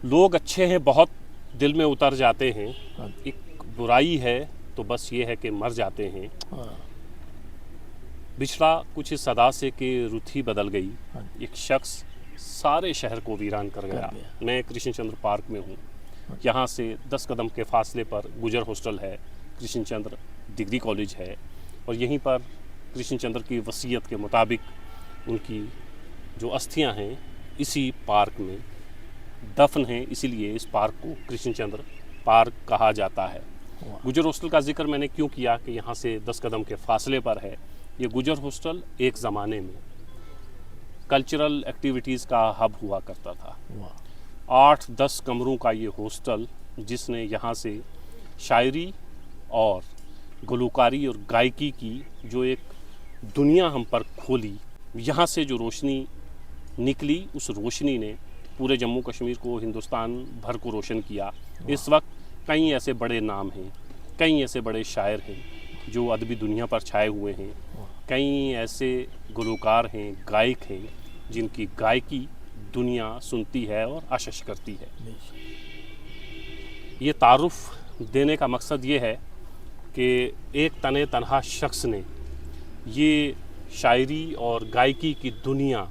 लोग अच्छे हैं बहुत दिल में उतर जाते हैं, हाँ एक बुराई है तो बस ये है कि मर जाते हैं। हाँ बिछड़ा कुछ इस सदा से कि रुत ही बदल गई, हाँ एक शख्स सारे शहर को वीरान कर गया। मैं कृष्ण चंद्र पार्क में हूँ। यहाँ से 10 कदम के फासले पर गुजर हॉस्टल है, कृष्ण चंद्र डिग्री कॉलेज है, और यहीं पर कृष्ण चंद्र की वसीयत के मुताबिक उनकी जो अस्थियां हैं इसी पार्क में दफन हैं। इसीलिए इस पार्क को कृष्ण चंद्र पार्क कहा जाता है। वाह। गुजर हॉस्टल का जिक्र मैंने क्यों किया कि यहाँ से 10 कदम के फासले पर है। ये गुजर हॉस्टल एक ज़माने में कल्चरल एक्टिविटीज़ का हब हुआ करता था। वाह। 8-10 कमरों का ये हॉस्टल, जिसने यहाँ से शायरी और गुलकारी और गायकी की जो एक दुनिया हम पर खोली, यहाँ से जो रोशनी निकली उस रोशनी ने पूरे जम्मू कश्मीर को, हिंदुस्तान भर को रोशन किया। इस वक्त कई ऐसे बड़े नाम हैं, कई ऐसे बड़े शायर हैं जो अदबी दुनिया पर छाए हुए हैं, कई ऐसे गुलकार हैं, गायक हैं जिनकी गायकी दुनिया सुनती है और आशीष करती है। ये तारुफ देने का मकसद ये है कि एक तने तनहा शख्स ने ये शायरी और गायकी की दुनिया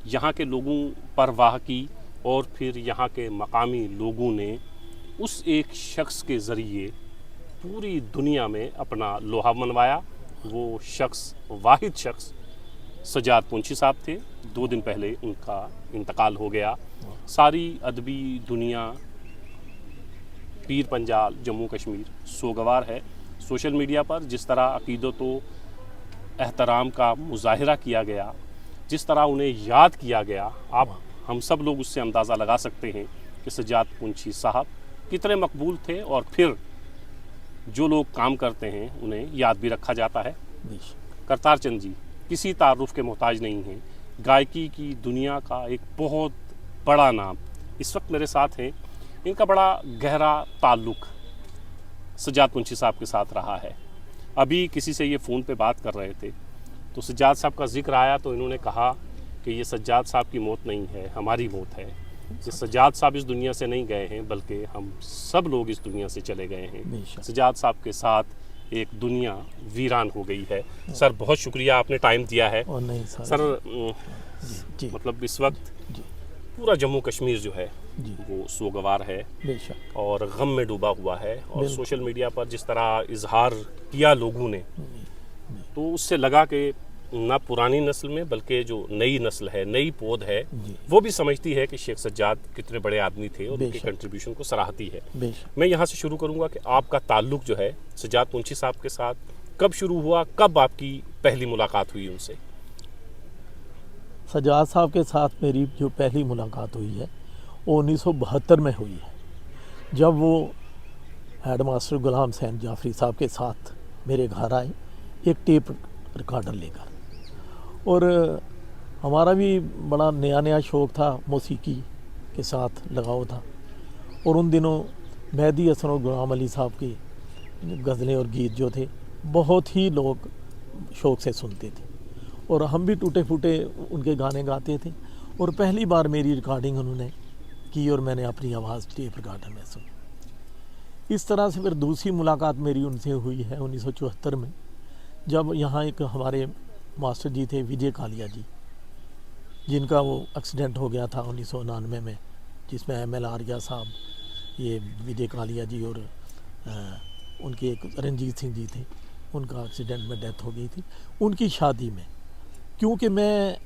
यहाँ के लोगों पर वाह की, और फिर यहाँ के मकामी लोगों ने उस एक शख्स के ज़रिए पूरी दुनिया में अपना लोहा मनवाया। वो शख्स, वाहिद शख्स सज्जाद पुंछी साहब थे। 2 दिन पहले उनका इंतकाल हो गया। सारी अदबी दुनिया, पीर पंजाल, जम्मू कश्मीर सोगवार है। सोशल मीडिया पर जिस तरह अकीदत व एहतराम का मुजाहिरा किया गया, जिस तरह उन्हें याद किया गया, हम सब लोग उससे अंदाज़ा लगा सकते हैं कि सज्जाद पुंछी साहब कितने मकबूल थे। और फिर जो लोग काम करते हैं उन्हें याद भी रखा जाता है। करतार चंद जी किसी तारुफ के मोहताज नहीं हैं। गायकी की दुनिया का एक बहुत बड़ा नाम इस वक्त मेरे साथ हैं। इनका बड़ा गहरा ताल्लुक़ सज्जाद पुंछी साहब के साथ रहा है। अभी किसी से ये फ़ोन पे बात कर रहे थे तो सज्जाद साहब का जिक्र आया तो इन्होंने कहा कि ये सज्जाद साहब की मौत नहीं है, हमारी मौत है। ये सज्जाद साहब इस दुनिया से नहीं गए हैं, बल्कि हम सब लोग इस दुनिया से चले गए हैं। सज्जाद साहब के साथ एक दुनिया वीरान हो गई है। सर बहुत शुक्रिया, आपने टाइम दिया है। नहीं सर जी। मतलब इस वक्त पूरा जम्मू कश्मीर जो है वो सोगवार है और गम में डूबा हुआ है। और सोशल मीडिया पर जिस तरह इजहार किया लोगों ने, तो उससे लगा कि ना पुरानी नस्ल में बल्कि जो नई नस्ल है, नई पौध है, वो भी समझती है कि शेख सज्जाद कितने बड़े आदमी थे और उनके कंट्रीब्यूशन को सराहती है। मैं यहाँ से शुरू करूँगा कि आपका ताल्लुक़ जो है सज्जाद पुंछी साहब के साथ कब शुरू हुआ, कब आपकी पहली मुलाकात हुई उनसे? सज्जाद साहब के साथ मेरी जो पहली मुलाकात हुई है वो 1972 में हुई है, जब वो हेड मास्टर गुलाम हुसैन जाफरी साहब के साथ मेरे घर आए एक टेप रिकॉर्डर लेकर। और हमारा भी बड़ा नया नया शौक़ था, मौसीकी के साथ लगाव था। और उन दिनों मेहदी हसन और गुलाम अली साहब की गज़लें और गीत जो थे बहुत ही लोग शौक़ से सुनते थे, और हम भी टूटे फूटे उनके गाने गाते थे। और पहली बार मेरी रिकॉर्डिंग उन्होंने की और मैंने अपनी आवाज़ टेप रिकॉर्डर में सुनी। इस तरह से फिर दूसरी मुलाकात मेरी उनसे हुई है 1974 में, जब यहाँ एक हमारे मास्टर जी थे विजय कालिया जी, जिनका वो एक्सीडेंट हो गया था 1999 में, जिसमें ML आर्या साहब, ये विजय कालिया जी और उनके एक रंजीत सिंह जी थे, उनका एक्सीडेंट में डेथ हो गई थी। उनकी शादी में क्योंकि मैं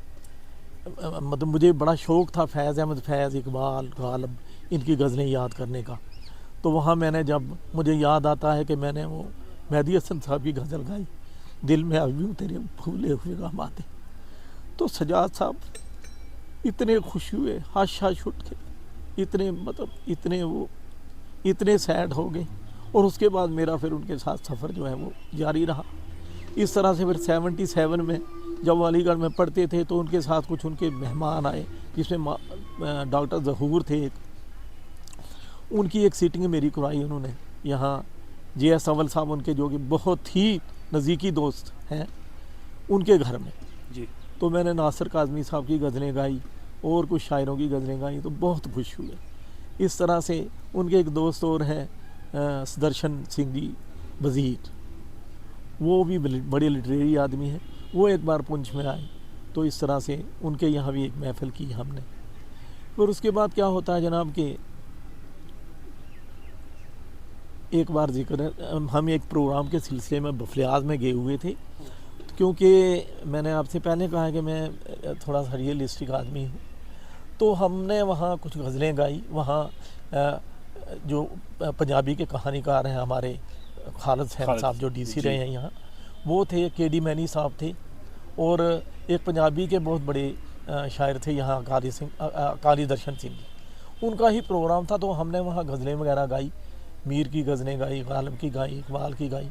मतलब मुझे बड़ा शौक़ था फैज़ अहमद, फैज़, इकबाल, गालिब, इनकी गज़लें याद करने का, तो वहाँ मैंने, जब मुझे याद आता है कि मैंने वो मेहदी हसन साहब की गज़ल गाई, दिल में अभी भी तेरे फूले हुए गम आते, तो सज्जाद साहब इतने खुश हुए, हाश हाश उठ के, इतने मतलब इतने सैड हो गए। और उसके बाद मेरा फिर उनके साथ सफ़र जो है वो जारी रहा। इस तरह से फिर 77 में जब वो अलीगढ़ में पढ़ते थे तो उनके साथ कुछ उनके मेहमान आए, जिसमें डॉक्टर ज़हूर थे एक, उनकी एक सीटिंग मेरी करवाई उन्होंने यहाँ। JS अव्वल साहब उनके जो कि बहुत ही नज़दीकी दोस्त हैं, उनके घर में जी। तो मैंने नासिर काज़मी साहब की गज़लें गाई और कुछ शायरों की गज़लें गाई, तो बहुत खुश हुए। इस तरह से उनके एक दोस्त और हैं सुदर्शन सिंह जी वज़ीर, वो भी बड़े लिटरेरी आदमी हैं, वो एक बार पुंछ में आए, तो इस तरह से उनके यहाँ भी एक महफ़िल की हमने। फिर उसके बाद क्या होता है जनाब कि एक बार जिक्र हम एक प्रोग्राम के सिलसिले में बफलियाज में गए हुए थे, क्योंकि मैंने आपसे पहले कहा कि मैं थोड़ा सा रियलिस्टिक आदमी हूँ, तो हमने वहाँ कुछ गज़लें गाई। वहाँ जो पंजाबी के कहानीकार हैं हमारे खालिद हुसैन साहब जो डीसी रहे हैं यहाँ, वो थे, केडी मैनी साहब थे, और एक पंजाबी के बहुत बड़े शायर थे यहाँ काली दर्शन सिंह जी, उनका ही प्रोग्राम था। तो हमने वहाँ गज़लें वगैरह गाई, मीर की गज़लें गाई, गालिब की गाई, इकबाल की गाई।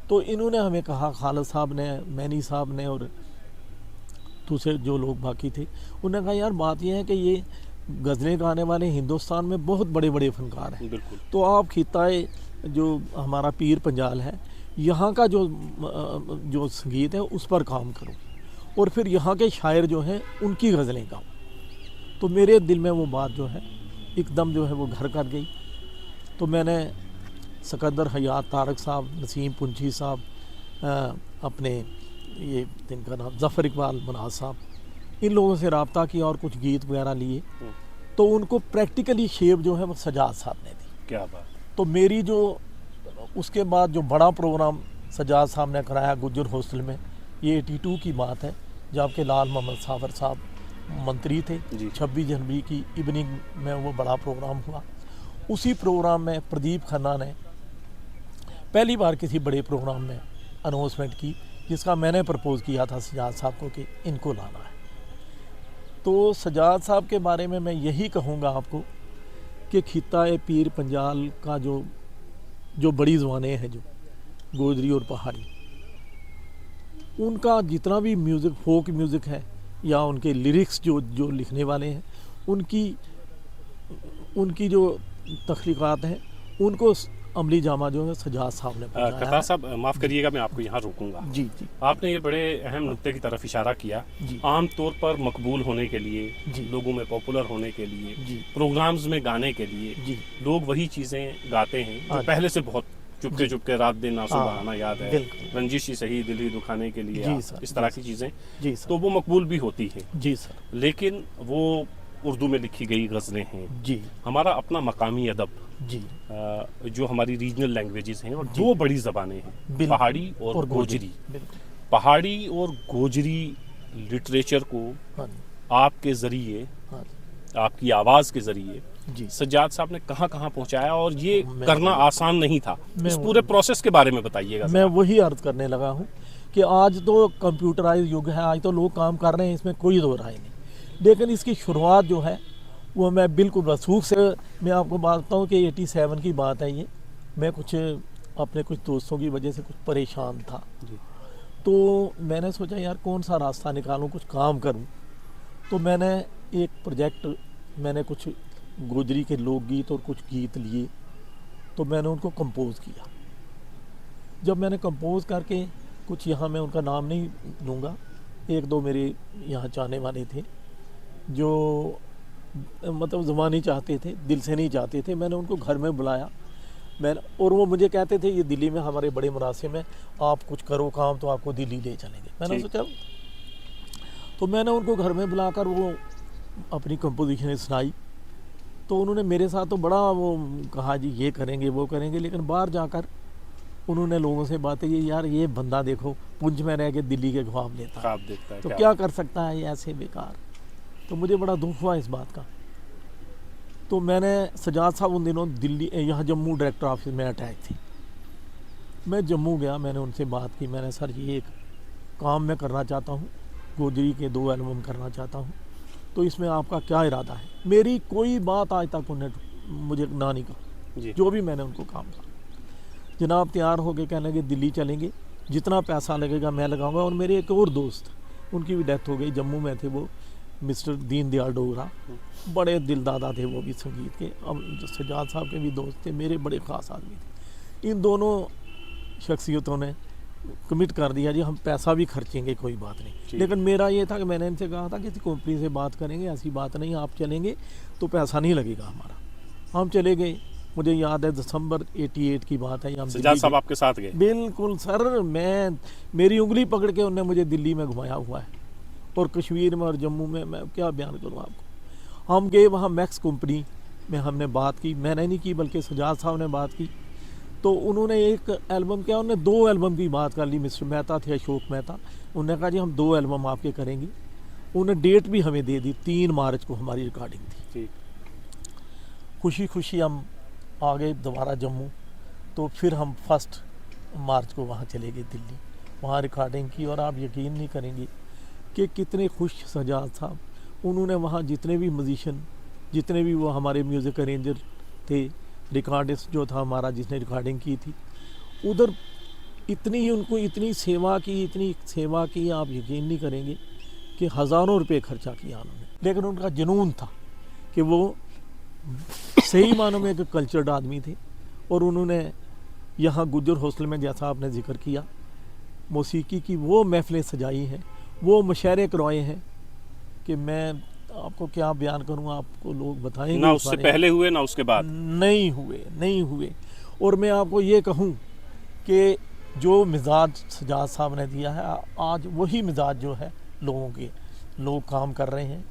तो इन्होंने हमें कहा, खालिद साहब ने, मैनी साहब ने और दूसरे जो लोग बाकी थे, उन्होंने कहा यार बात यह है कि ये गज़लें गाने वाले हिंदुस्तान में बहुत बड़े बड़े फ़नकार हैं, तो आप खिताए जो हमारा पीर पंजाल है यहाँ का जो संगीत है उस पर काम करो, और फिर यहाँ के शायर जो हैं उनकी गज़लें गाओ। तो मेरे दिल में वो बात जो है एकदम जो है वो घर कर गई। तो मैंने सिकंदर हयात तारक साहब, नसीम पुंछी साहब, अपने ये जिनका नाम ज़फ़र इकबाल मनाज साहब, इन लोगों से रब्ता किया और कुछ गीत वगैरह लिए। तो उनको प्रैक्टिकली शेप जो है वो सजाद साहब ने दी। क्या बात। तो मेरी जो उसके बाद जो बड़ा प्रोग्राम सजाद साहब ने कराया गुज्जर हॉस्टल में, ये 82 की बात है, जबकि लाल मोहम्मद सावर साहब मंत्री थे। 26 जनवरी की इवनिंग में वो बड़ा प्रोग्राम हुआ। उसी प्रोग्राम में प्रदीप खन्ना ने पहली बार किसी बड़े प्रोग्राम में अनाउंसमेंट की, जिसका मैंने प्रपोज़ किया था सजाद साहब को कि इनको लाना है। तो सजाद साहब के बारे में मैं यही कहूँगा आपको कि खित्ता पीर पंजाल का जो बड़ी ज़बानें हैं, जो गोजरी और पहाड़ी, उनका जितना भी म्यूज़िक, फोक म्यूज़िक है या उनके लिरिक्स जो लिखने वाले हैं, उनकी जो तख्लीक़ात हैं, उनको अमली जामा जो है सजाद साहब ने पहुंचाया। करतार साहब माफ़ करिएगा, मैं आपको यहाँ रोकूंगा। जी जी। आपने ये बड़े अहम नुक्ते की तरफ इशारा किया। आम तौर पर मकबूल होने के लिए, लोगों में पॉपुलर होने के लिए, प्रोग्राम्स में गाने के लिए लोग वही चीज़ें गाते हैं जो पहले से बहुत चुपके चुपके रात दिन आंसू बहाना याद है, रंजिश ही सही दिल ही दुखाने के लिए, इस तरह की चीज़ें, तो वो मकबूल भी होती हैं। जी सर। लेकिन वो उर्दू में लिखी गई गज़लें हैं जी, हमारा अपना मकामी अदब जी, जो हमारी रीजनल लैंग्वेजेस हैं, और दो बड़ी ज़बानें हैं, पहाड़ी और गोजरी। पहाड़ी और गोजरी लिटरेचर को आपके ज़रिए, आपकी आवाज़ के ज़रिए सज्जाद साहब ने कहाँ कहाँ पहुँचाया, और ये करना आसान नहीं था। इस पूरे प्रोसेस के बारे में बताइएगा। मैं वही अर्ज़ करने लगा हूँ कि आज तो कंप्यूटराइज युग है, आज तो लोग काम कर रहे हैं, इसमें कोई दो राय नहीं, लेकिन इसकी शुरुआत जो है वो मैं बिल्कुल रसूख से, मैं आपको बात बताऊँ कि 87 की बात है ये। मैं अपने कुछ दोस्तों की वजह से कुछ परेशान था, तो मैंने सोचा यार कौन सा रास्ता निकालूं, कुछ काम करूं। तो मैंने एक प्रोजेक्ट, मैंने कुछ गोजरी के लोकगीत और कुछ गीत लिए, तो मैंने उनको कंपोज़ किया। जब मैंने कंपोज़ करके कुछ, यहाँ मैं उनका नाम नहीं लूँगा, एक दो मेरे यहाँ चाहने वाले थे जो मतलब ज़बानी चाहते थे, दिल से नहीं चाहते थे, मैंने उनको घर में बुलाया। और वो मुझे कहते थे ये दिल्ली में हमारे बड़े मुरासिम है, आप कुछ करो काम तो आपको दिल्ली ले चलेंगे। मैंने सोचा, तो मैंने उनको घर में बुलाकर वो अपनी कंपोजिशन सुनाई। तो उन्होंने मेरे साथ तो बड़ा वो कहा जी ये करेंगे वो करेंगे, लेकिन बाहर जाकर उन्होंने लोगों से बातें की, यार ये बंदा देखो पुंछ में रह के दिल्ली के ख्वाब देखता है, तो क्या कर सकता है ये ऐसे बेकार। तो मुझे बड़ा दुख हुआ इस बात का। तो मैंने सजाद साहब उन दिनों दिल्ली, यहाँ जम्मू डायरेक्टर ऑफिस में अटैच थी। मैं जम्मू गया, मैंने उनसे बात की, मैंने सर ये एक काम मैं करना चाहता हूँ, गोजरी के 2 एल्बम करना चाहता हूँ, तो इसमें आपका क्या इरादा है। मेरी कोई बात आज तक उन्हें मुझे ना नहीं कहा, जो भी मैंने उनको काम कहा। जनाब तैयार हो गए, कहने लगे दिल्ली चलेंगे, जितना पैसा लगेगा मैं लगाऊंगा। और मेरे एक और दोस्त, उनकी भी डेथ हो गई, जम्मू में थे वो, मिस्टर दीन दयाल डोगरा, बड़े दिलदादा थे वो भी संगीत के। अब सजाद साहब के भी दोस्त थे, मेरे बड़े ख़ास आदमी थे। इन दोनों शख्सियतों ने कमिट कर दिया जी हम पैसा भी खर्चेंगे, कोई बात नहीं। लेकिन मेरा ये था कि मैंने इनसे कहा था किसी कंपनी से बात करेंगे, ऐसी बात नहीं, आप चलेंगे तो पैसा नहीं लगेगा हमारा। हम चले गए, मुझे याद है दिसंबर 88 की बात है। हम सजाद दिल्ली साहब गए। आपके साथ गए? बिल्कुल सर, मेरी उंगली पकड़ के उन्होंने मुझे दिल्ली में घुमाया हुआ है, और कश्मीर में और जम्मू में, मैं क्या बयान करूँ आपको। हम गए वहाँ मैक्स कंपनी में, हमने बात की, मैंने नहीं की बल्कि सजाद साहब ने बात की। तो उन्होंने एक एल्बम क्या, उन्होंने 2 एल्बम की बात कर ली। मिस्टर मेहता थे, अशोक मेहता, उन्होंने कहा जी हम 2 एल्बम आपके करेंगे। उन्होंने डेट भी हमें दे दी, 3 मार्च को हमारी रिकॉर्डिंग थी। ठीक। खुशी खुशी हम आ गए दोबारा जम्मू। तो फिर हम 1 मार्च को वहाँ चले गए दिल्ली, वहाँ रिकॉर्डिंग की। और आप यकीन नहीं करेंगे कि कितने खुश सजाद साहब, उन्होंने वहाँ जितने भी म्यूजिशियन, जितने भी वो हमारे म्यूज़िक अरेंजर थे, रिकॉर्डिस्ट जो था हमारा जिसने रिकॉर्डिंग की थी, उधर इतनी ही उनको इतनी सेवा की, आप यकीन नहीं करेंगे कि हज़ारों रुपए खर्चा किया उन्होंने। लेकिन उनका जुनून था कि वो सही मानों में एक कल्चर्ड आदमी थे। और उन्होंने यहाँ गुज्जर हॉस्टल में, जैसा आपने जिक्र किया, मौसीकी की वो महफिलें सजाई हैं, वो मुशायरे करवाए हैं कि मैं आपको क्या बयान करूँ, आपको लोग बताएंगे। ना उससे पहले हुए ना उसके बाद? नहीं हुए। और मैं आपको ये कहूँ कि जो मिजाज सजाद साहब ने दिया है, आज वही मिजाज जो है लोग काम कर रहे हैं।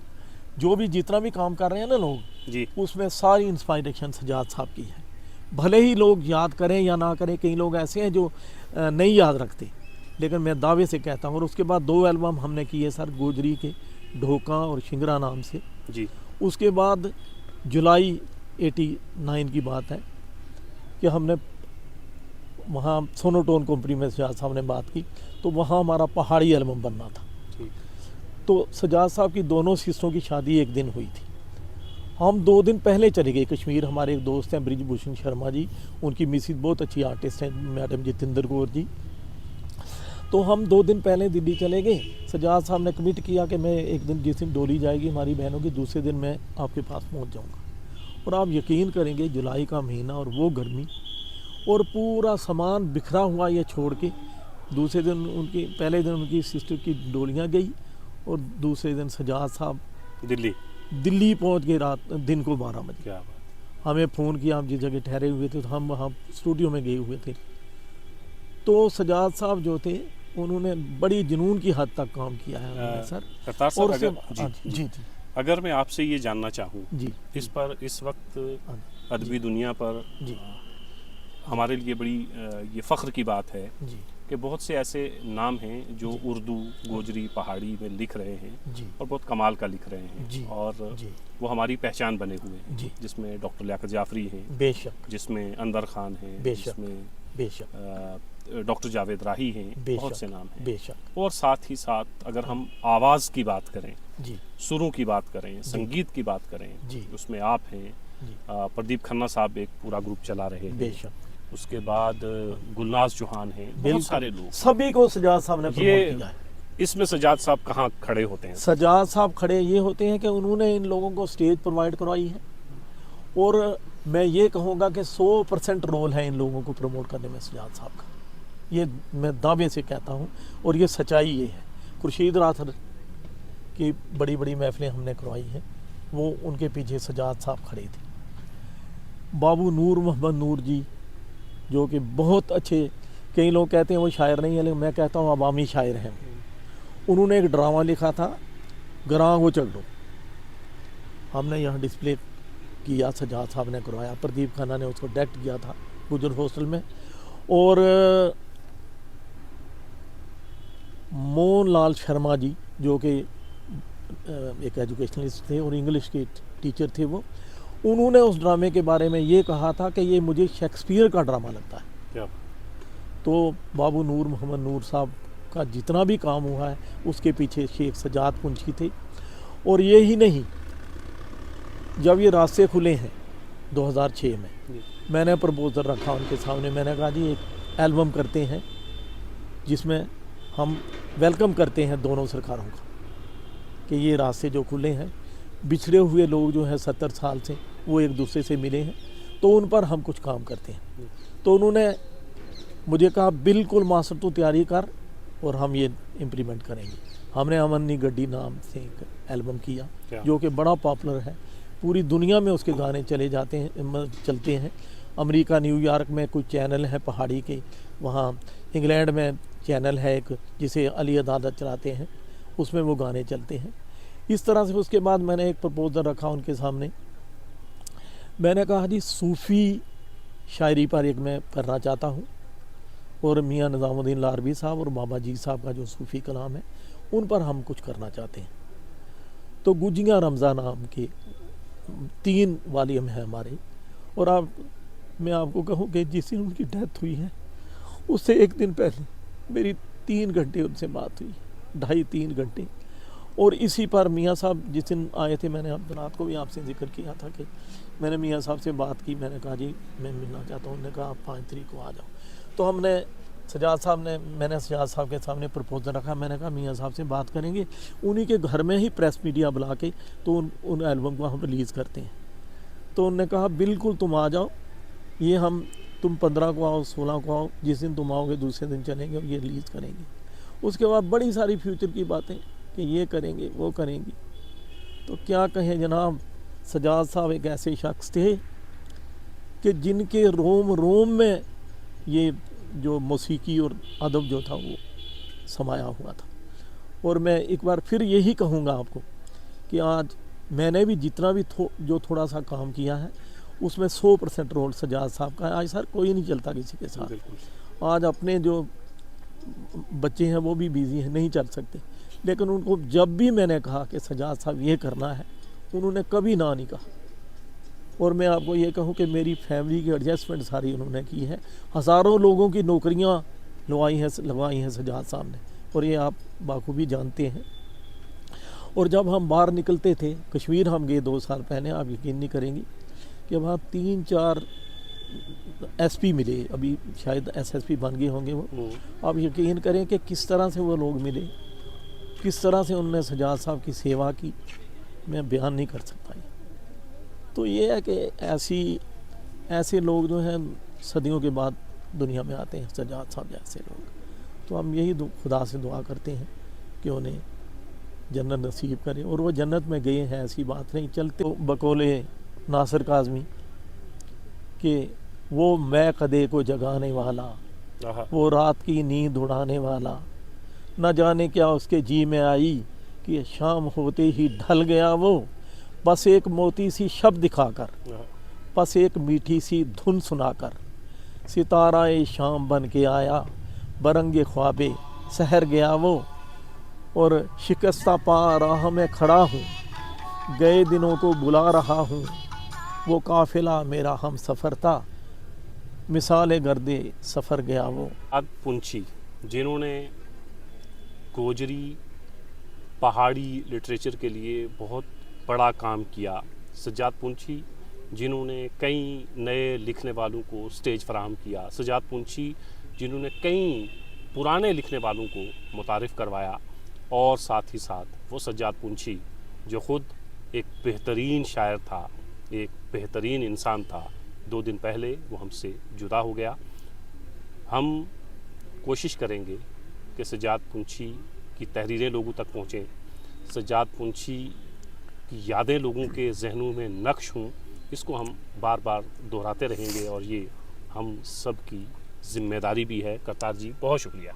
जो भी जितना भी काम कर रहे हैं ना लोग जी, उसमें सारी इंस्पायरेशन सजाद साहब की है। भले ही लोग याद करें या ना करें, कई लोग ऐसे हैं जो नहीं याद रखते, लेकिन मैं दावे से कहता हूँ। और उसके बाद 2 एल्बम हमने किए सर, गोजरी के ढोका और शिंगरा नाम से। जी। उसके बाद जुलाई 89 की बात है कि हमने वहाँ सोनोटोन कंपनी में सजाद साहब ने बात की, तो वहाँ हमारा पहाड़ी एल्बम बनना था। ठीक। तो सजाद साहब की दोनों सिस्टरों की शादी एक दिन हुई थी। हम 2 दिन पहले चले गए कश्मीर। हमारे एक दोस्त हैं ब्रिजभूषण शर्मा जी, उनकी मिसिज बहुत अच्छी आर्टिस्ट हैं, मैडम जितेंद्र कौर जी। तो हम 2 दिन पहले दिल्ली चले गए। सजाद साहब ने कमिट किया कि मैं एक दिन, जिस दिन डोली जाएगी हमारी बहनों की, दूसरे दिन मैं आपके पास पहुंच जाऊंगा। और आप यकीन करेंगे, जुलाई का महीना और वो गर्मी, और पूरा सामान बिखरा हुआ ये छोड़ के, दूसरे दिन पहले दिन उनकी सिस्टर की डोलियाँ गई, और दूसरे दिन सजाद साहब दिल्ली पहुंच गए दिन को 12 बजे। क्या बात। हमें फ़ोन किया, हम जिस जगह ठहरे हुए थे, तो हम वहाँ स्टूडियो में गए हुए थे। तो सजाद साहब जो थे, उन्होंने बड़ी जुनून की हद तक काम किया है उन्होंने सर। करतार साहब, और जी, अगर मैं आपसे ये जानना चाहूँ जी, इस वक्त अदबी दुनिया पर जी, हमारे लिए बड़ी ये फ़ख्र की बात है जी, कि बहुत से ऐसे नाम हैं जो उर्दू, गोजरी, पहाड़ी में लिख रहे हैं जी, और बहुत कमाल का लिख रहे हैं, जी, और जी, वो हमारी पहचान बने हुए हैं। जी, जिसमें डॉक्टर लियाकत जाफरी हैं, बेशक, जिसमें अंदर खान हैं, बेशक, जिसमें बेशक, डॉक्टर जावेद राही हैं, बेशक, बहुत से नाम हैं। बेशक, और साथ ही साथ अगर हम आवाज़ की बात करें, जी, सुरों की बात करें, संगीत की बात करें, जी, उसमें आप हैं, जी, प्रदीप खन्ना साहब एक पूरा ग्रुप चला रहे हैं, बेशक, उसके बाद गुलनाज चौहान हैं, बहुत सारे लोग। सभी को सजाद साहब ने प्रमोट किया है। इसमें सजाद साहब कहाँ खड़े होते हैं? सजाद साहब खड़े ये होते हैं कि उन्होंने इन लोगों को स्टेज प्रोवाइड करवाई है, और मैं ये कहूँगा कि 100% रोल है इन लोगों को प्रमोट करने में सजाद साहब का। ये मैं दावे से कहता हूँ, और ये सच्चाई ये है। खुर्शीद राथर की बड़ी बड़ी महफिलें हमने करवाई हैं, वो उनके पीछे सजाद साहब खड़े थे। बाबू नूर मोहम्मद नूर जी, जो कि बहुत अच्छे, कई लोग कहते हैं वो शायर नहीं है, लेकिन मैं कहता हूँ अवामी शायर हैं। उन्होंने एक ड्रामा लिखा था, गरां वो चल दो, हमने यहाँ डिस्प्ले किया, सजाद साहब ने करवाया, प्रदीप खन्ना ने उसको डायरेक्ट किया था गुजर हॉस्टल में। और मोहन लाल शर्मा जी, जो कि एक एजुकेशनलिस्ट थे और इंग्लिश के टीचर थे, वो उन्होंने उस ड्रामे के बारे में ये कहा था कि ये मुझे शेक्सपियर का ड्रामा लगता है। क्या? तो बाबू नूर मोहम्मद नूर साहब का जितना भी काम हुआ है, उसके पीछे शेख सजाद पुंछी थे। और ये ही नहीं, जब ये रास्ते खुले हैं 2006 में, मैंने प्रपोजल रखा उनके सामने, मैंने कहा जी एक एल्बम करते हैं जिसमें हम वेलकम करते हैं दोनों सरकारों का, कि ये रास्ते जो खुले हैं, बिछड़े हुए लोग जो हैं 70 साल से वो एक दूसरे से मिले हैं, तो उन पर हम कुछ काम करते हैं। तो उन्होंने मुझे कहा बिल्कुल मास्टर तू तैयारी कर और हम ये इम्प्लीमेंट करेंगे। हमने अमन नी गड्डी नाम से एक एल्बम किया, जो कि बड़ा पॉपुलर है। पूरी दुनिया में उसके गाने चले जाते हैं, चलते हैं। अमेरिका, न्यूयॉर्क में कुछ चैनल है पहाड़ी के, वहाँ इंग्लैंड में चैनल है एक जिसे अली अदालत चलाते हैं, उसमें वो गाने चलते हैं। इस तरह से उसके बाद मैंने एक प्रपोज़ल रखा उनके सामने। मैंने कहा जी सूफ़ी शायरी पर एक मैं करना चाहता हूँ, और मियाँ निज़ामुद्दीन लारबी साहब और बाबा जी साहब का जो सूफ़ी कलाम है उन पर हम कुछ करना चाहते हैं। तो गुजिया रमज़ा नाम के 3 वॉल्यूम है हमारे। और मैं आपको कहूँ कि जिस दिन उनकी डेथ हुई है उससे एक दिन पहले मेरी 3 घंटे उनसे बात हुई, 2.5-3 घंटे। और इसी पर मियाँ साहब जिस दिन आए थे, मैंने अब रात को भी आपसे जिक्र किया था कि मैंने मियाँ साहब से बात की। मैंने कहा जी मैं मिलना चाहता हूँ। उन्होंने कहा आप 5 तारीख को आ जाओ। तो मैंने सजाद साहब के सामने प्रपोजल रखा। मैंने कहा मियाँ साहब से बात करेंगे, उन्हीं के घर में ही प्रेस मीडिया बुला के तो उन एल्बम को हम रिलीज़ करते हैं। तो उन्होंने कहा बिल्कुल तुम आ जाओ, ये तुम 15 को आओ, 16 को आओ, जिस दिन तुम आओगे दूसरे दिन चलेंगे और ये रिलीज़ करेंगे। उसके बाद बड़ी सारी फ्यूचर की बातें कि ये करेंगे वो करेंगे। तो क्या कहें जनाब, सजाद साहब एक ऐसे शख्स थे कि जिनके रोम रोम में ये जो मौसीकी और अदब जो था वो समाया हुआ था। और मैं एक बार फिर यही कहूँगा आपको कि आज मैंने भी जितना भी जो थोड़ा सा काम किया है उसमें 100% रोल सजाद साहब का है। आज सर कोई नहीं चलता किसी के साथ। आज अपने जो बच्चे हैं वो भी बिज़ी हैं, नहीं चल सकते, लेकिन उनको जब भी मैंने कहा कि सजाद साहब ये करना है, उन्होंने कभी ना नहीं कहा। और मैं आपको ये कहूँ कि मेरी फैमिली की एडजस्टमेंट सारी उन्होंने की है। हज़ारों लोगों की नौकरियाँ लगवाई हैं सजाद साहब ने, और ये आप बाखूबी जानते हैं। और जब हम बाहर निकलते थे, कश्मीर हम गए 2 साल पहले, आप यकीन नहीं करेंगे कि वहाँ 3-4 एसपी मिले, अभी शायद एसएसपी बन गए होंगे वो। आप यकीन करें कि किस तरह से वो लोग मिले, किस तरह से उन्होंने सजाद साहब की सेवा की, मैं बयान नहीं कर सकता। तो ये है कि ऐसे लोग जो हैं सदियों के बाद दुनिया में आते हैं, सजाद साहब जैसे लोग। तो हम यही खुदा से दुआ करते हैं कि उन्हें जन्नत नसीब करे, और वो जन्नत में गए हैं ऐसी बात नहीं। चलते बकौले नासिर काज़मी कि वो मैं कदे को जगाने वाला, वो रात की नींद उड़ाने वाला, न जाने क्या उसके जी में आई कि शाम होते ही ढल गया वो, बस एक मोती सी शब्द दिखाकर, बस एक मीठी सी धुन सुनाकर, सितारा शाम बन के आया, बरंगे ख्वाबे सहर गया वो, और शिकस्ता पा राह में खड़ा हूँ, गए दिनों को बुला रहा हूँ, वो काफिला मेरा हम सफ़र था, मिसाल गर्दे सफ़र गया वो। सजाद पुंछी जिन्होंने गोजरी पहाड़ी लिटरेचर के लिए बहुत बड़ा काम किया, सजाद पुंछी जिन्होंने कई नए लिखने वालों को स्टेज फराहम किया, सजाद पुंछी जिन्होंने कई पुराने लिखने वालों को मुतारिफ़ करवाया, और साथ ही साथ वो सजाद पुंछी जो ख़ुद एक बेहतरीन शायर था, एक बेहतरीन इंसान था। 2 दिन पहले वो हमसे जुदा हो गया। हम कोशिश करेंगे कि सजाद पुंछी की तहरीरें लोगों तक पहुँचें, सजाद पुंछी की यादें लोगों के जहनों में नक्श हों। इसको हम बार बार दोहराते रहेंगे, और ये हम सब की जिम्मेदारी भी है। करतार जी बहुत शुक्रिया।